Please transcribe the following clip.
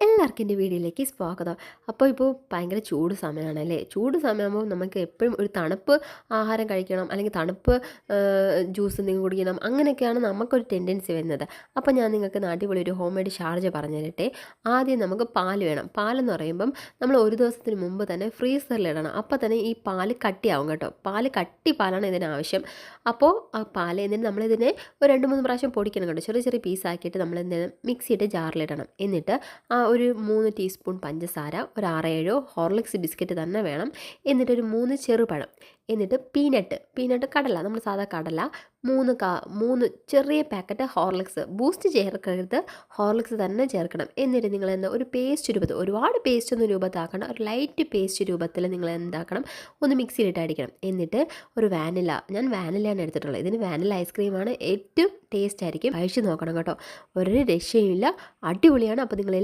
എല്ലാവർക്കും എൻ്റെ വീഡിയോയിലേക്ക് സ്വാഗതം. അപ്പോൾ ഇപ്പോൾ ഭയങ്കര ചൂട് സമയമാണല്ലേ. ചൂട് സമയമാകുമ്പോൾ നമുക്ക് എപ്പോഴും ഒരു തണുപ്പ് ആഹാരം കഴിക്കണം, അല്ലെങ്കിൽ തണുപ്പ് ജ്യൂസ് എന്തെങ്കിലും കുടിക്കണം, അങ്ങനെയൊക്കെയാണ് നമുക്കൊരു ടെൻഡൻസി വരുന്നത്. അപ്പോൾ ഞാൻ നിങ്ങൾക്ക് അടിപൊളി ഒരു ഹോം മെയ്ഡ് ഷാർജ പറഞ്ഞു തരട്ടെ. ആദ്യം നമുക്ക് പാൽ വേണം. പാലെന്ന് പറയുമ്പം നമ്മൾ ഒരു ദിവസത്തിന് മുമ്പ് തന്നെ ഫ്രീസറിലിടണം. അപ്പോൾ തന്നെ ഈ പാല് കട്ടിയാവും കേട്ടോ. കട്ടി പാലാണ് ഇതിനാവശ്യം. അപ്പോൾ ആ പാൽ എന്നിട്ട് നമ്മളിതിനെ ഒരു 2-3 പ്രാവശ്യം പൊടിക്കണം കേട്ടോ. ചെറിയ ചെറിയ പീസാക്കിയിട്ട് നമ്മളെന്തെങ്കിലും മിക്സിയിട്ട് ജാറിലിടണം. എന്നിട്ട് ഒരു 3 ടീസ്പൂൺ പഞ്ചസാര, ഒരു 6-7 ഹോർലിക്സ് ബിസ്ക്കറ്റ് തന്നെ വേണം. എന്നിട്ടൊരു 3 ചെറുപഴം, എന്നിട്ട് പീനട്ട് കടല, നമ്മൾ സാധാ കടല, 3 ചെറിയ പാക്കറ്റ് ഹോർലിക്സ്. ബൂസ്റ്റ് ചേർക്കരുത്, ഹോർലിക്സ് തന്നെ ചേർക്കണം. എന്നിട്ട് നിങ്ങൾ ഒരു പേസ്റ്റ് രൂപത്തിൽ, ഒരുപാട് പേസ്റ്റ് ഒന്നും രൂപത്താക്കണം, ഒരു ലൈറ്റ് പേസ്റ്റ് രൂപത്തിൽ നിങ്ങൾ എന്താക്കണം, ഒന്ന് മിക്സിയിലിട്ട് അടിക്കണം. എന്നിട്ട് ഒരു വാനില, ഞാൻ വാനിലയാണ് എടുത്തിട്ടുള്ളത്. ഇതിന് വാനില ഐസ്ക്രീമാണ് ഏറ്റവും ടേസ്റ്റ് ആയിരിക്കും. കഴിച്ച് നോക്കണം കേട്ടോ, ഒരു രക്ഷയുമില്ല, അടിപൊളിയാണ്. അപ്പോൾ നിങ്ങൾ